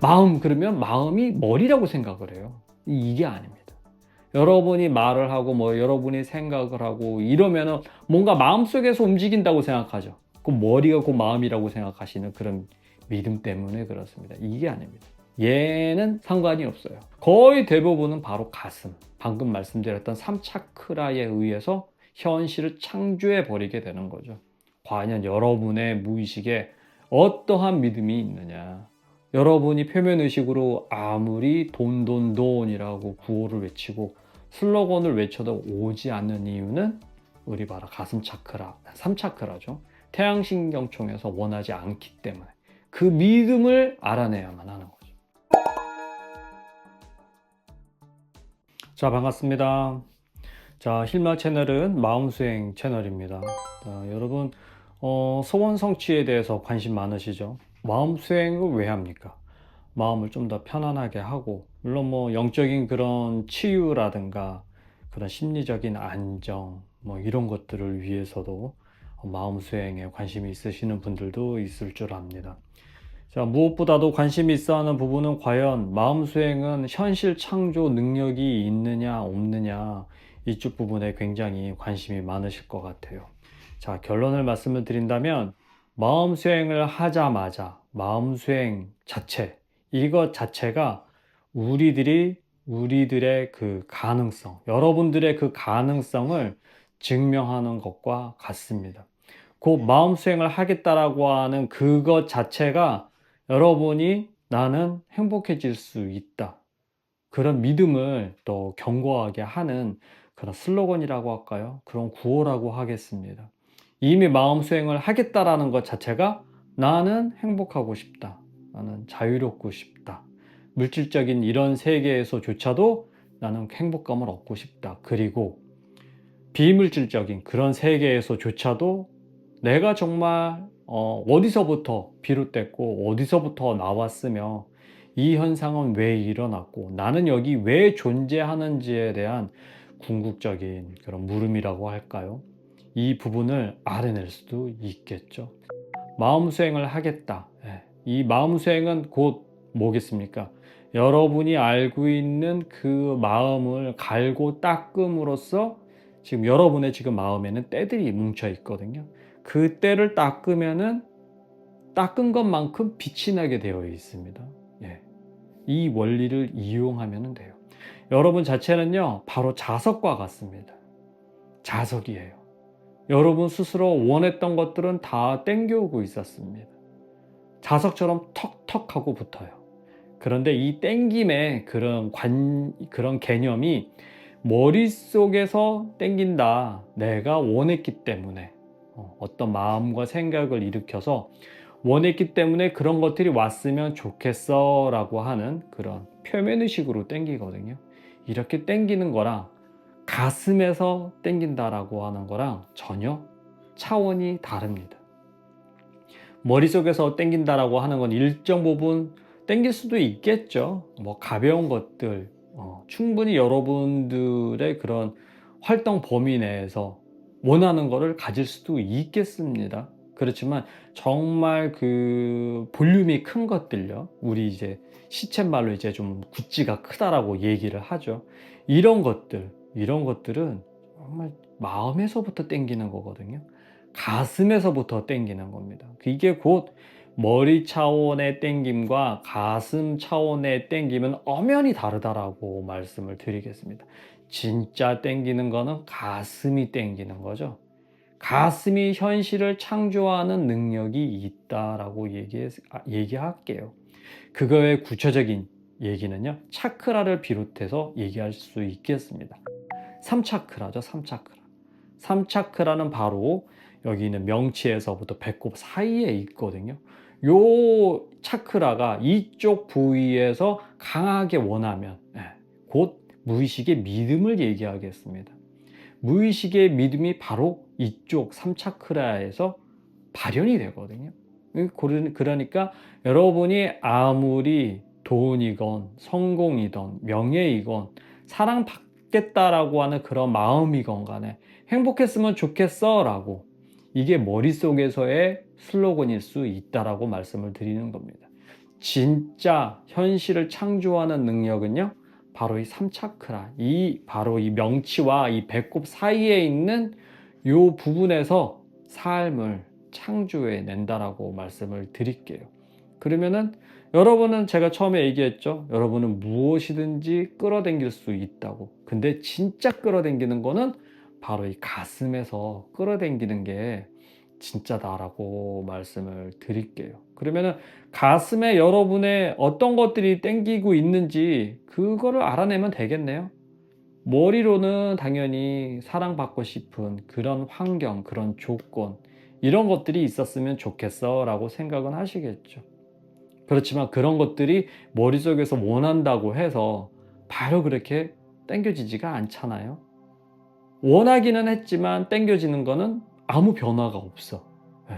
마음 그러면 마음이 머리라고 생각을 해요. 이게 아닙니다. 여러분이 말을 하고 뭐 여러분이 생각을 하고 이러면은 뭔가 마음속에서 움직인다고 생각하죠. 그 머리가 그 마음이라고 생각하시는 그런 믿음 때문에 그렇습니다. 이게 아닙니다. 얘는 상관이 없어요. 거의 대부분은 바로 가슴, 방금 말씀드렸던 3차크라에 의해서 현실을 창조해 버리게 되는 거죠. 과연 여러분의 무의식에 어떠한 믿음이 있느냐. 여러분이 표면의식으로 아무리 돈이라고 구호를 외치고 슬로건을 외쳐도 오지 않는 이유는 우리 봐라 가슴 차크라, 3차크라죠. 태양신경총에서 원하지 않기 때문에 그 믿음을 알아내야만 하는 거죠. 자, 반갑습니다. 자, 힐마 채널은 마음수행 채널입니다. 자, 여러분 소원 성취에 대해서 관심 많으시죠? 마음수행을 왜 합니까? 마음을 좀 더 편안하게 하고, 물론 뭐 영적인 그런 치유라든가 그런 심리적인 안정 뭐 이런 것들을 위해서도 마음 수행에 관심이 있으시는 분들도 있을 줄 압니다. 자, 무엇보다도 관심이 있어 하는 부분은 과연 마음 수행은 현실 창조 능력이 있느냐 없느냐, 이쪽 부분에 굉장히 관심이 많으실 것 같아요. 자, 결론을 말씀을 드린다면 마음 수행을 하자마자 마음 수행 자체, 이것 자체가 우리들의 그 가능성, 여러분들의 그 가능성을 증명하는 것과 같습니다. 그 마음 수행을 하겠다라고 하는 그것 자체가 여러분이 나는 행복해질 수 있다, 그런 믿음을 또 견고하게 하는 그런 슬로건이라고 할까요? 그런 구호라고 하겠습니다. 이미 마음 수행을 하겠다라는 것 자체가 나는 행복하고 싶다, 나는 자유롭고 싶다, 물질적인 이런 세계에서조차도 나는 행복감을 얻고 싶다, 그리고 비물질적인 그런 세계에서조차도 내가 정말 어디서부터 비롯됐고 어디서부터 나왔으며 이 현상은 왜 일어났고 나는 여기 왜 존재하는지에 대한 궁극적인 그런 물음이라고 할까요? 이 부분을 알아낼 수도 있겠죠. 마음 수행을 하겠다. 예. 이 마음 수행은 곧 뭐겠습니까? 여러분이 알고 있는 그 마음을 갈고 닦음으로써 지금 여러분의 지금 마음에는 때들이 뭉쳐 있거든요. 그 때를 닦으면은 닦은 것만큼 빛이 나게 되어 있습니다. 예. 이 원리를 이용하면 돼요. 여러분 자체는요, 바로 자석과 같습니다. 자석이에요. 여러분 스스로 원했던 것들은 다 땡겨오고 있었습니다. 자석처럼 턱턱 하고 붙어요. 그런데 이 땡김의 그런 개념이 머릿속에서 땡긴다, 내가 원했기 때문에 어떤 마음과 생각을 일으켜서 원했기 때문에 그런 것들이 왔으면 좋겠어 라고 하는 그런 표면의식으로 땡기거든요. 이렇게 땡기는 거랑 가슴에서 땡긴다라고 하는 거랑 전혀 차원이 다릅니다. 머릿속에서 땡긴다라고 하는 건 일정 부분 땡길 수도 있겠죠. 뭐 가벼운 것들, 충분히 여러분들의 그런 활동 범위 내에서 원하는 거를 가질 수도 있겠습니다. 그렇지만 정말 그 볼륨이 큰 것들요, 우리 이제 시쳇말로 이제 좀 구찌가 크다라고 얘기를 하죠. 이런 것들은 정말 마음에서부터 땡기는 거거든요. 가슴에서부터 땡기는 겁니다. 이게 곧 머리 차원의 땡김과 가슴 차원의 땡김은 엄연히 다르다라고 말씀을 드리겠습니다. 진짜 땡기는 거는 가슴이 땡기는 거죠. 가슴이 현실을 창조하는 능력이 있다라고 얘기할게요. 그거의 구체적인 얘기는요, 차크라를 비롯해서 얘기할 수 있겠습니다. 3차크라죠, 3차크라. 3차크라는 바로 여기 있는 명치에서부터 배꼽 사이에 있거든요. 요 차크라가 이쪽 부위에서 강하게 원하면 곧 무의식의 믿음을 얘기하겠습니다. 무의식의 믿음이 바로 이쪽 3차크라에서 발현이 되거든요. 그러니까 여러분이 아무리 돈이건 성공이건 명예이건 사랑받겠다라고 하는 그런 마음이건 간에 행복했으면 좋겠어 라고, 이게 머릿속에서의 슬로건일 수 있다라고 말씀을 드리는 겁니다. 진짜 현실을 창조하는 능력은요, 바로 이 삼차크라, 바로 이 명치와 이 배꼽 사이에 있는 요 부분에서 삶을 창조해 낸다라고 말씀을 드릴게요. 그러면은 여러분은, 제가 처음에 얘기했죠. 여러분은 무엇이든지 끌어당길 수 있다고. 근데 진짜 끌어당기는 거는 바로 이 가슴에서 끌어당기는 게 진짜다라고 말씀을 드릴게요. 그러면은 가슴에 여러분의 어떤 것들이 땡기고 있는지 그거를 알아내면 되겠네요. 머리로는 당연히 사랑받고 싶은 그런 환경, 그런 조건, 이런 것들이 있었으면 좋겠어 라고 생각은 하시겠죠. 그렇지만 그런 것들이 머릿속에서 원한다고 해서 바로 그렇게 땡겨지지가 않잖아요. 원하기는 했지만 땡겨지는 거는 아무 변화가 없어. 예.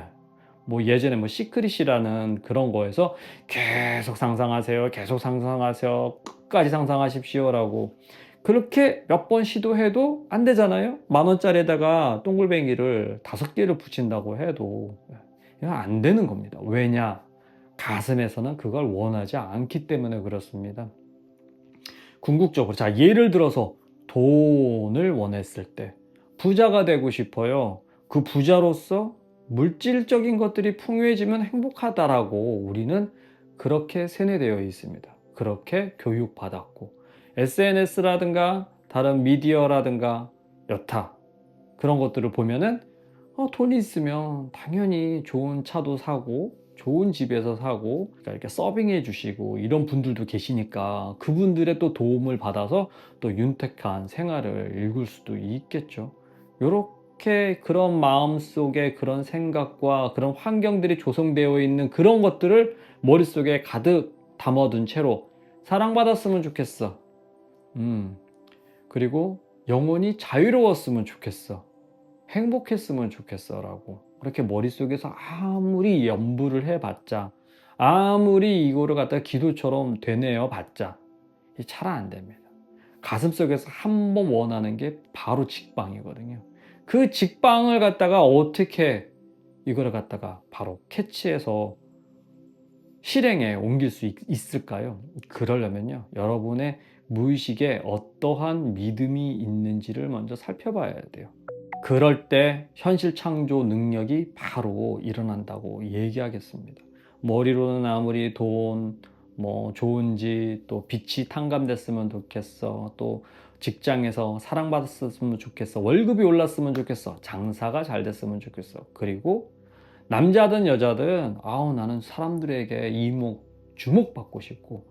뭐 예전에 뭐 시크릿이라는 그런 거에서 계속 상상하세요, 계속 상상하세요, 끝까지 상상하십시오라고 그렇게 몇 번 시도해도 안 되잖아요. 10,000원짜리에다가 동글뱅이를 5개를 붙인다고 해도 이건 안 되는 겁니다. 왜냐? 가슴에서는 그걸 원하지 않기 때문에 그렇습니다. 궁극적으로, 자, 예를 들어서 돈을 원했을 때 부자가 되고 싶어요. 그 부자로서 물질적인 것들이 풍요해지면 행복하다라고 우리는 그렇게 세뇌되어 있습니다. 그렇게 교육받았고, SNS라든가 다른 미디어라든가 여타 그런 것들을 보면은 돈이 있으면 당연히 좋은 차도 사고 좋은 집에서 사고, 그러니까 이렇게 서빙해 주시고 이런 분들도 계시니까 그분들의 또 도움을 받아서 또 윤택한 생활을 읽을 수도 있겠죠. 요렇게 그런 마음속에 그런 생각과 그런 환경들이 조성되어 있는 그런 것들을 머릿속에 가득 담아둔 채로 사랑받았으면 좋겠어. 그리고 영원히 자유로웠으면 좋겠어. 행복했으면 좋겠어 라고 그렇게 머릿속에서 아무리 염불을 해봤자, 아무리 이거를 갖다 기도처럼 되뇌어 봤자 잘 안 됩니다. 가슴속에서 한 번 원하는 게 바로 직방이거든요. 그 직방을 갖다가 어떻게 이거를 갖다가 바로 캐치해서 실행에 옮길 수 있을까요? 그러려면요, 여러분의 무의식에 어떠한 믿음이 있는지를 먼저 살펴봐야 돼요. 그럴 때 현실 창조 능력이 바로 일어난다고 얘기하겠습니다. 머리로는 아무리 돈, 뭐 좋은지, 또 빛이 탕감됐으면 좋겠어, 또 직장에서 사랑받았으면 좋겠어, 월급이 올랐으면 좋겠어, 장사가 잘 됐으면 좋겠어, 그리고 남자든 여자든 나는 사람들에게 주목받고 싶고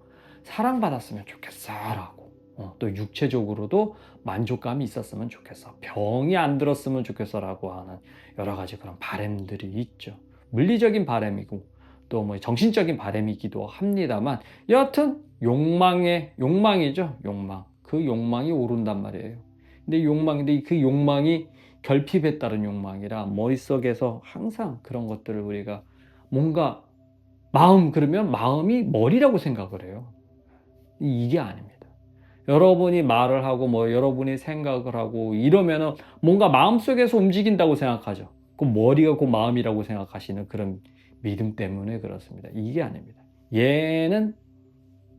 사랑받았으면 좋겠어 라고, 또 육체적으로도 만족감이 있었으면 좋겠어, 병이 안 들었으면 좋겠어 라고 하는 여러 가지 그런 바람들이 있죠. 물리적인 바람이고 또 뭐 정신적인 바람이기도 합니다만, 여하튼 욕망이죠. 욕망. 그 욕망이 오른단 말이에요. 근데 그 욕망이 결핍에 따른 욕망이라 머릿속에서 항상 그런 것들을 우리가 뭔가 그러면 마음이 머리라고 생각을 해요. 이게 아닙니다. 여러분이 말을 하고 뭐 여러분이 생각을 하고 이러면은 뭔가 마음속에서 움직인다고 생각하죠. 그 머리가 그 마음이라고 생각하시는 그런 믿음 때문에 그렇습니다. 이게 아닙니다. 얘는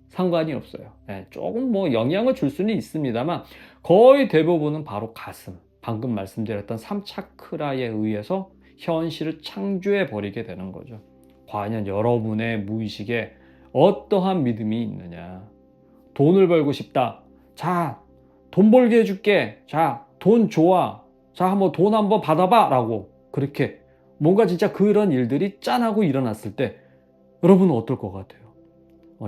상관이 없어요. 조금 뭐 영향을 줄 수는 있습니다만 거의 대부분은 바로 가슴, 방금 말씀드렸던 3차크라에 의해서 현실을 창조해 버리게 되는 거죠. 과연 여러분의 무의식에 어떠한 믿음이 있느냐. 돈을 벌고 싶다. 자, 돈 벌게 해줄게. 자, 돈 좋아. 자, 돈 한번 받아봐 라고, 그렇게 뭔가 진짜 그런 일들이 짠하고 일어났을 때 여러분은 어떨 것 같아요?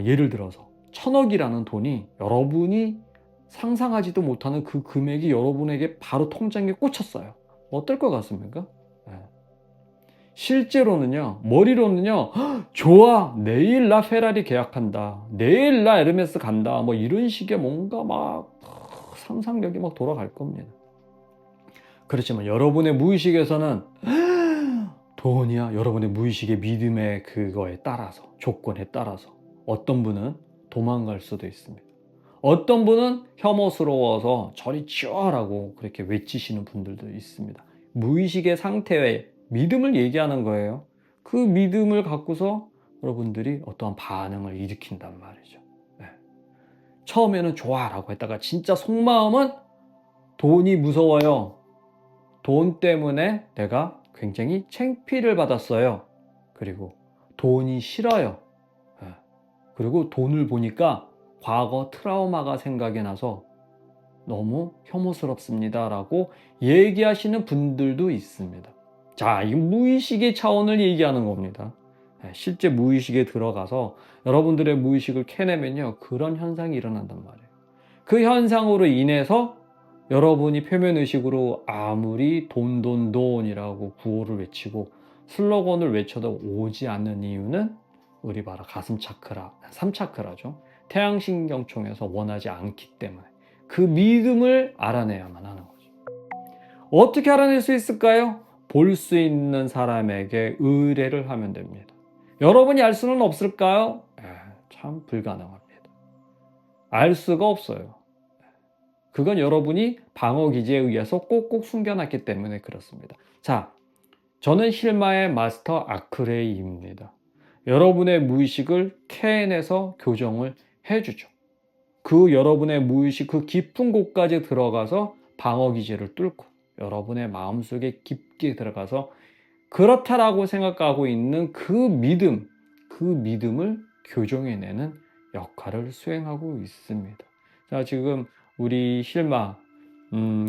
예를 들어서 1,000억이라는 돈이 여러분이 상상하지도 못하는 그 금액이 여러분에게 바로 통장에 꽂혔어요. 어떨 것 같습니까? 실제로는요, 머리로는요, 좋아, 내일 나 페라리 계약한다, 내일 나 에르메스 간다, 뭐 이런 식의 뭔가 막 상상력이 막 돌아갈 겁니다. 그렇지만 여러분의 무의식에서는 돈이야, 여러분의 무의식의 믿음의 그거에 따라서, 조건에 따라서 어떤 분은 도망갈 수도 있습니다. 어떤 분은 혐오스러워서 저리 치워라고 그렇게 외치시는 분들도 있습니다. 무의식의 상태에 믿음을 얘기하는 거예요. 그 믿음을 갖고서 여러분들이 어떠한 반응을 일으킨단 말이죠. 네. 처음에는 좋아라고 했다가 진짜 속마음은 돈이 무서워요. 돈 때문에 내가 굉장히 창피를 받았어요. 그리고 돈이 싫어요. 네. 그리고 돈을 보니까 과거 트라우마가 생각이 나서 너무 혐오스럽습니다 라고 얘기하시는 분들도 있습니다. 자, 이 무의식의 차원을 얘기하는 겁니다. 실제 무의식에 들어가서 여러분들의 무의식을 캐내면요, 그런 현상이 일어난단 말이에요. 그 현상으로 인해서 여러분이 표면의식으로 아무리 돈이라고 구호를 외치고 슬로건을 외쳐도 오지 않는 이유는 우리 봐라, 가슴 차크라, 3차크라죠. 태양신경총에서 원하지 않기 때문에 그 믿음을 알아내야만 하는 거죠. 어떻게 알아낼 수 있을까요? 볼 수 있는 사람에게 의뢰를 하면 됩니다. 여러분이 알 수는 없을까요? 참 불가능합니다. 알 수가 없어요. 그건 여러분이 방어기제에 의해서 꼭꼭 숨겨놨기 때문에 그렇습니다. 자, 저는 힐마의 마스터 아크레이입니다. 여러분의 무의식을 캐내서 교정을 해주죠. 그 여러분의 무의식 그 깊은 곳까지 들어가서 방어기제를 뚫고 여러분의 마음속에 깊게 들어가서 그렇다라고 생각하고 있는 그 믿음을 교정해내는 역할을 수행하고 있습니다. 자, 지금 우리 힐마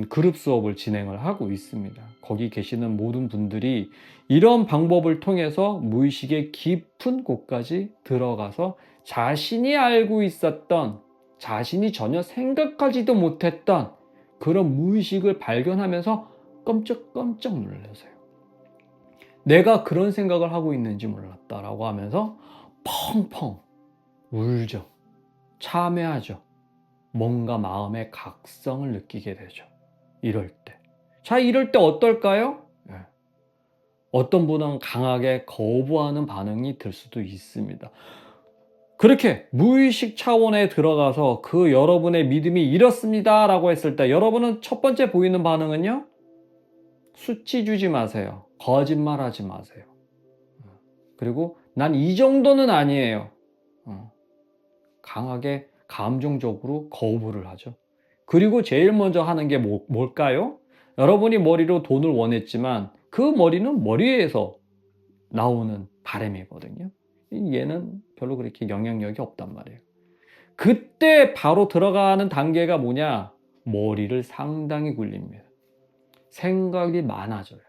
그룹 수업을 진행을 하고 있습니다. 거기 계시는 모든 분들이 이런 방법을 통해서 무의식의 깊은 곳까지 들어가서 자신이 알고 있었던, 자신이 전혀 생각하지도 못했던 그런 무의식을 발견하면서 깜짝깜짝 놀라세요. 내가 그런 생각을 하고 있는지 몰랐다라고 하면서 펑펑 울죠. 참회하죠. 뭔가 마음의 각성을 느끼게 되죠. 이럴 때. 자, 이럴 때 어떨까요? 어떤 분은 강하게 거부하는 반응이 들 수도 있습니다. 그렇게 무의식 차원에 들어가서 그 여러분의 믿음이 이렇습니다 라고 했을 때 여러분은 첫 번째 보이는 반응은요, 수치 주지 마세요. 거짓말 하지 마세요. 그리고 난 이 정도는 아니에요. 강하게 감정적으로 거부를 하죠. 그리고 제일 먼저 하는 게 뭘까요? 여러분이 머리로 돈을 원했지만 그 머리는 머리에서 나오는 바람이거든요. 얘는 별로 그렇게 영향력이 없단 말이에요. 그때 바로 들어가는 단계가 뭐냐? 머리를 상당히 굴립니다. 생각이 많아져요.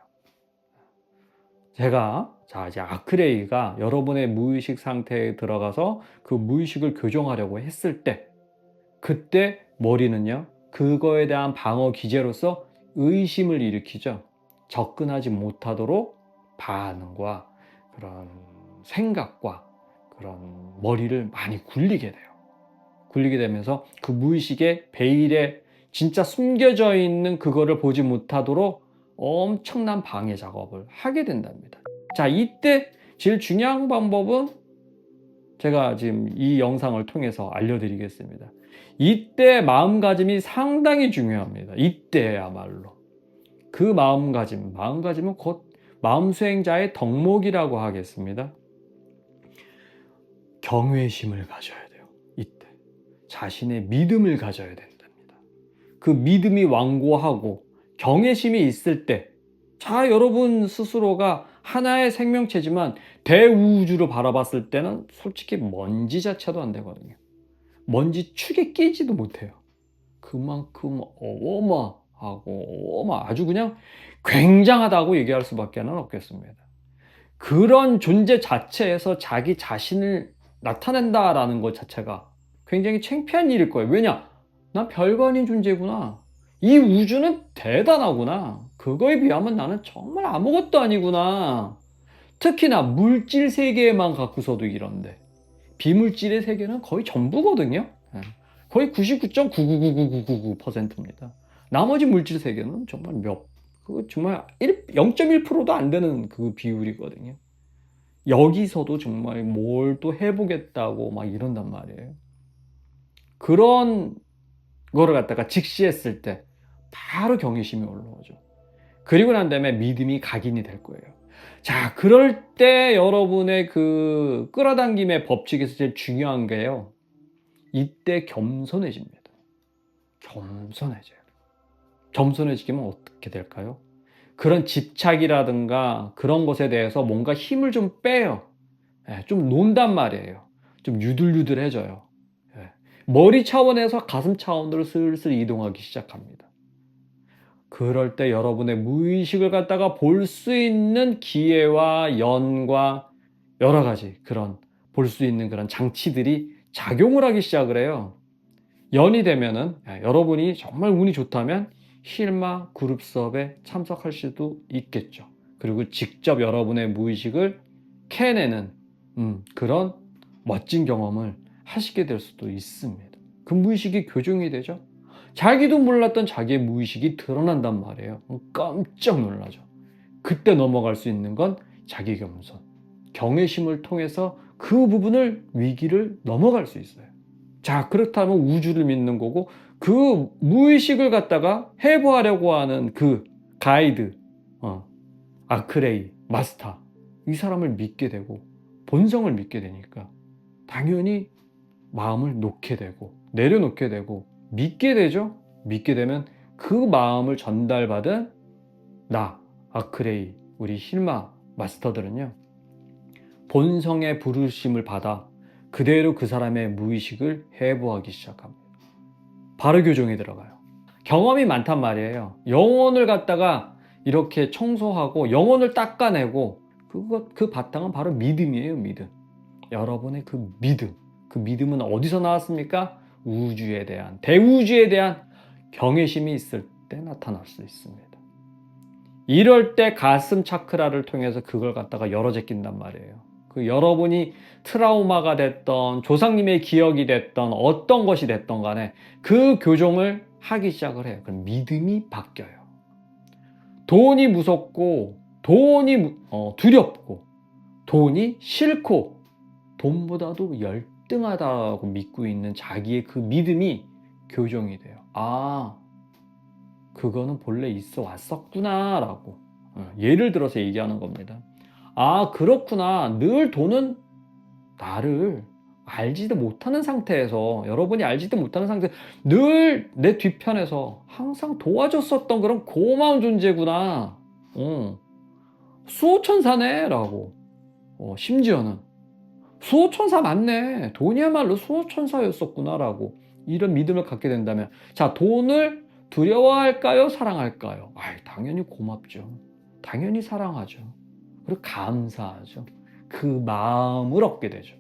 제가 이제 아크레이가 여러분의 무의식 상태에 들어가서 그 무의식을 교정하려고 했을 때 그때 머리는요, 그거에 대한 방어 기제로서 의심을 일으키죠. 접근하지 못하도록 반응과 그런 생각과 그런 머리를 많이 굴리게 돼요. 굴리게 되면서 그 무의식의 베일에 진짜 숨겨져 있는 그거를 보지 못하도록 엄청난 방해 작업을 하게 된답니다. 자, 이때 제일 중요한 방법은 제가 지금 이 영상을 통해서 알려드리겠습니다. 이때 마음가짐이 상당히 중요합니다. 이때야말로. 그 마음가짐은 곧 마음수행자의 덕목이라고 하겠습니다. 경외심을 가져야 돼요. 이때. 자신의 믿음을 가져야 된답니다. 그 믿음이 완고하고 경외심이 있을 때, 자, 여러분 스스로가 하나의 생명체지만 대우주로 바라봤을 때는 솔직히 먼지 자체도 안 되거든요. 먼지 축에 끼지도 못해요. 그만큼 어마하고 아주 그냥 굉장하다고 얘기할 수밖에 없겠습니다. 그런 존재 자체에서 자기 자신을 나타낸다라는 것 자체가 굉장히 창피한 일일 거예요. 왜냐? 난 별거 아닌 존재구나. 이 우주는 대단하구나. 그거에 비하면 나는 정말 아무것도 아니구나. 특히나 물질 세계에만 갖고서도 이런데 비물질의 세계는 거의 전부거든요. 거의 99.9999999%입니다. 나머지 물질 세계는 정말 정말 0.1%도 안 되는 그 비율이거든요. 여기서도 정말 뭘 또 해보겠다고 막 이런단 말이에요. 그런 거를 갖다가 직시했을 때 바로 경외심이 올라오죠. 그리고 난 다음에 믿음이 각인이 될 거예요. 자, 그럴 때 여러분의 그 끌어당김의 법칙에서 제일 중요한 게요. 이때 겸손해집니다. 겸손해져요. 겸손해지면 어떻게 될까요? 그런 집착이라든가 그런 것에 대해서 뭔가 힘을 좀 빼요. 예, 좀 논단 말이에요. 좀 유들유들해져요. 예. 머리 차원에서 가슴 차원으로 슬슬 이동하기 시작합니다. 그럴 때 여러분의 무의식을 갖다가 볼 수 있는 기회와 연과 여러 가지 그런 볼 수 있는 그런 장치들이 작용을 하기 시작을 해요. 연이 되면은 여러분이 정말 운이 좋다면 힐마 그룹 수업에 참석할 수도 있겠죠. 그리고 직접 여러분의 무의식을 캐내는 그런 멋진 경험을 하시게 될 수도 있습니다. 그 무의식이 교정이 되죠. 자기도 몰랐던 자기의 무의식이 드러난단 말이에요. 깜짝 놀라죠. 그때 넘어갈 수 있는 건 자기 겸손, 경외심을 통해서 그 부분을 위기를 넘어갈 수 있어요. 자, 그렇다면 우주를 믿는 거고 그 무의식을 갖다가 해부하려고 하는 그 가이드, 아크레이, 마스터, 이 사람을 믿게 되고 본성을 믿게 되니까 당연히 마음을 놓게 되고 내려놓게 되고 믿게 되죠. 믿게 되면 그 마음을 전달받은 나, 아크레이, 우리 힐마 마스터들은요, 본성의 부르심을 받아 그대로 그 사람의 무의식을 해부하기 시작합니다. 바로 교정이 들어가요. 경험이 많단 말이에요. 영혼을 갖다가 이렇게 청소하고 영혼을 닦아내고 그 바탕은 바로 믿음이에요. 믿음. 여러분의 그 믿음. 그 믿음은 어디서 나왔습니까? 우주에 대한, 대우주에 대한 경외심이 있을 때 나타날 수 있습니다. 이럴 때 가슴 차크라를 통해서 그걸 갖다가 열어제낀단 말이에요. 그 여러분이 트라우마가 됐던 조상님의 기억이 됐던 어떤 것이 됐던 간에 그 교정을 하기 시작을 해요. 그럼 믿음이 바뀌어요. 돈이 무섭고 돈이 두렵고 돈이 싫고 돈보다도 열등하다고 믿고 있는 자기의 그 믿음이 교정이 돼요. 아, 그거는 본래 있어 왔었구나 라고 예를 들어서 얘기하는 겁니다. 아, 그렇구나. 늘 돈은 나를 알지도 못하는 상태에서, 여러분이 알지도 못하는 상태에서 늘 내 뒤편에서 항상 도와줬었던 그런 고마운 존재구나. 수호천사네 라고. 심지어는 수호천사 맞네. 돈이야말로 수호천사였었구나 라고 이런 믿음을 갖게 된다면, 자, 돈을 두려워할까요? 사랑할까요? 당연히 고맙죠. 당연히 사랑하죠. 그리고 감사하죠. 그 마음을 얻게 되죠.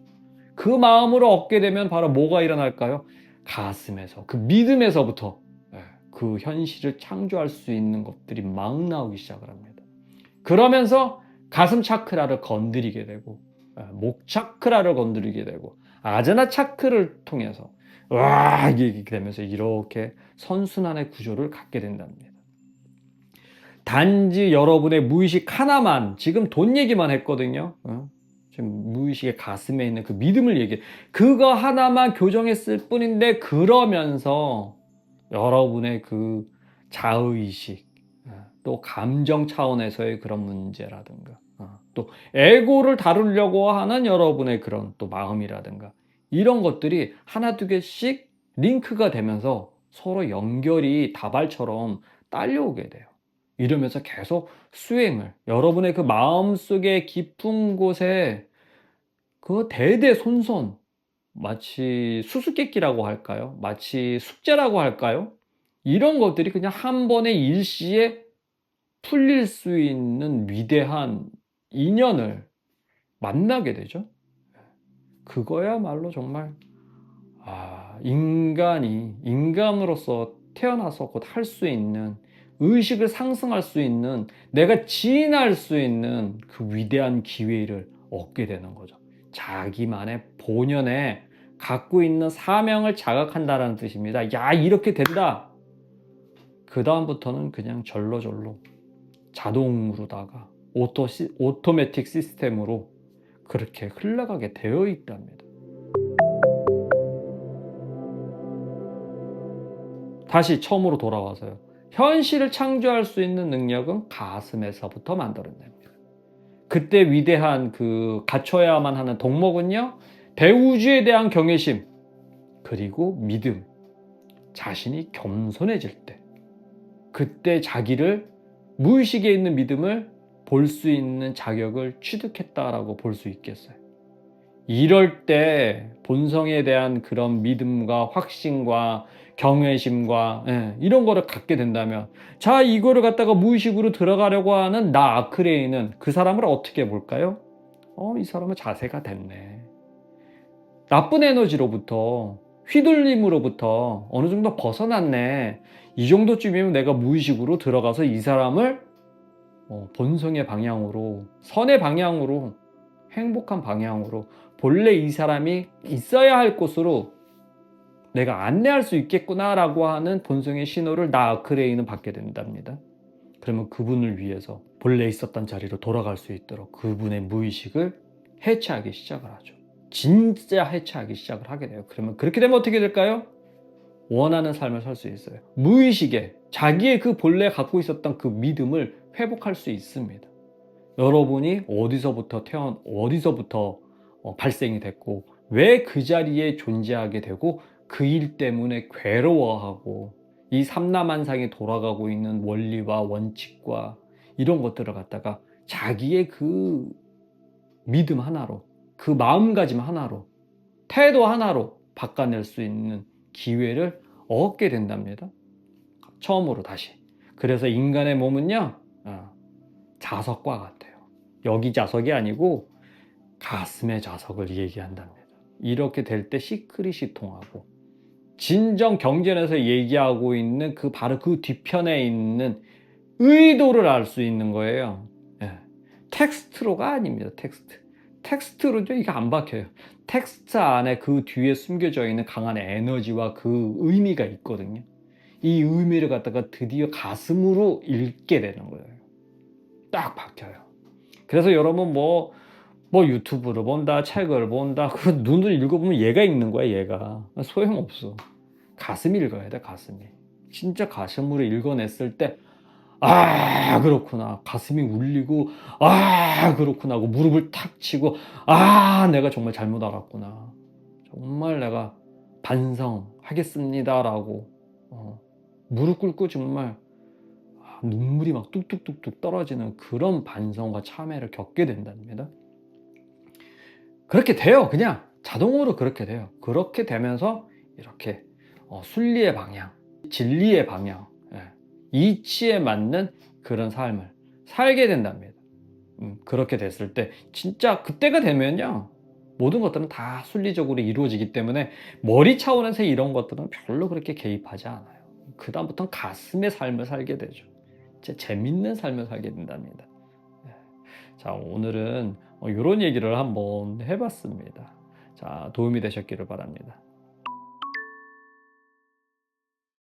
그 마음으로 얻게 되면 바로 뭐가 일어날까요? 가슴에서, 그 믿음에서부터 그 현실을 창조할 수 있는 것들이 막 나오기 시작을 합니다. 그러면서 가슴 차크라를 건드리게 되고 목 차크라를 건드리게 되고 아자나 차크를 통해서 와 이게 되면서 이렇게 선순환의 구조를 갖게 된답니다. 단지 여러분의 무의식 하나만, 지금 돈 얘기만 했거든요. 지금 무의식의 가슴에 있는 그 믿음을 얘기해. 그거 하나만 교정했을 뿐인데, 그러면서 여러분의 그 자의식, 또 감정 차원에서의 그런 문제라든가, 또 에고를 다루려고 하는 여러분의 그런 또 마음이라든가, 이런 것들이 하나 두 개씩 링크가 되면서 서로 연결이 다발처럼 딸려오게 돼요. 이러면서 계속 수행을, 여러분의 그 마음속의 깊은 곳에 그 대대손손, 마치 수수께끼라고 할까요? 마치 숙제라고 할까요? 이런 것들이 그냥 한 번의 일시에 풀릴 수 있는 위대한 인연을 만나게 되죠. 그거야말로 정말 인간이 인간으로서 태어나서 곧 할 수 있는, 의식을 상승할 수 있는, 내가 지인할 수 있는 그 위대한 기회를 얻게 되는 거죠. 자기만의 본연에 갖고 있는 사명을 자각한다는 뜻입니다. 야, 이렇게 된다. 그 다음부터는 그냥 절로절로 자동으로다가 오토매틱 시스템으로 그렇게 흘러가게 되어 있답니다. 다시 처음으로 돌아와서요. 현실을 창조할 수 있는 능력은 가슴에서부터 만들어냅니다. 그때 위대한 그 갖춰야만 하는 덕목은요, 대우주에 대한 경외심, 그리고 믿음, 자신이 겸손해질 때, 그때 자기를, 무의식에 있는 믿음을 볼 수 있는 자격을 취득했다라고 볼 수 있겠어요. 이럴 때 본성에 대한 그런 믿음과 확신과 경외심과 이런 거를 갖게 된다면, 자, 이거를 갖다가 무의식으로 들어가려고 하는 나 아크레이는 그 사람을 어떻게 볼까요? 이 사람은 자세가 됐네. 나쁜 에너지로부터, 휘둘림으로부터 어느 정도 벗어났네. 이 정도쯤이면 내가 무의식으로 들어가서 이 사람을 본성의 방향으로, 선의 방향으로, 행복한 방향으로, 본래 이 사람이 있어야 할 곳으로 내가 안내할 수 있겠구나라고 하는 본성의 신호를 나 아크레이는 받게 된답니다. 그러면 그분을 위해서 본래 있었던 자리로 돌아갈 수 있도록 그분의 무의식을 해체하기 시작을 하죠. 진짜 해체하기 시작을 하게 돼요. 그러면 그렇게 되면 어떻게 될까요? 원하는 삶을 살 수 있어요. 무의식에 자기의 그 본래 갖고 있었던 그 믿음을 회복할 수 있습니다. 여러분이 어디서부터 발생이 됐고, 왜 그 자리에 존재하게 되고, 그 일 때문에 괴로워하고, 이 삼라만상에 돌아가고 있는 원리와 원칙과 이런 것들을 갖다가 자기의 그 믿음 하나로, 그 마음가짐 하나로, 태도 하나로 바꿔낼 수 있는 기회를 얻게 된답니다. 처음으로 다시. 그래서 인간의 몸은요, 자석과 같아요. 여기 자석이 아니고 가슴의 자석을 얘기한답니다. 이렇게 될 때 시크릿이 통하고, 진정 경전에서 얘기하고 있는 그 바로 그 뒤편에 있는 의도를 알 수 있는 거예요. 텍스트로가 아닙니다. 텍스트로죠. 이게 안 박혀요. 텍스트 안에 그 뒤에 숨겨져 있는 강한 에너지와 그 의미가 있거든요. 이 의미를 갖다가 드디어 가슴으로 읽게 되는 거예요. 딱 박혀요. 그래서 여러분 뭐 유튜브를 본다, 책을 본다, 그 눈을 읽어보면 얘가 읽는 거야, 얘가. 소용없어. 가슴이 읽어야 돼, 가슴이. 진짜 가슴으로 읽어냈을 때, 그렇구나. 가슴이 울리고, 그렇구나 하고 무릎을 탁 치고, 내가 정말 잘못 알았구나. 정말 내가 반성하겠습니다라고, 무릎 꿇고 정말 눈물이 막 뚝뚝뚝뚝 떨어지는 그런 반성과 참회를 겪게 된답니다. 그렇게 돼요. 그냥 자동으로 그렇게 돼요. 그렇게 되면서 이렇게 순리의 방향, 진리의 방향, 이치에 맞는 그런 삶을 살게 된답니다. 그렇게 됐을 때 진짜 그때가 되면요, 모든 것들은 다 순리적으로 이루어지기 때문에 머리 차원에서 이런 것들은 별로 그렇게 개입하지 않아요. 그 다음부터는 가슴의 삶을 살게 되죠. 진짜 재밌는 삶을 살게 된답니다. 자, 오늘은 이런 얘기를 한번 해봤습니다. 자, 도움이 되셨기를 바랍니다.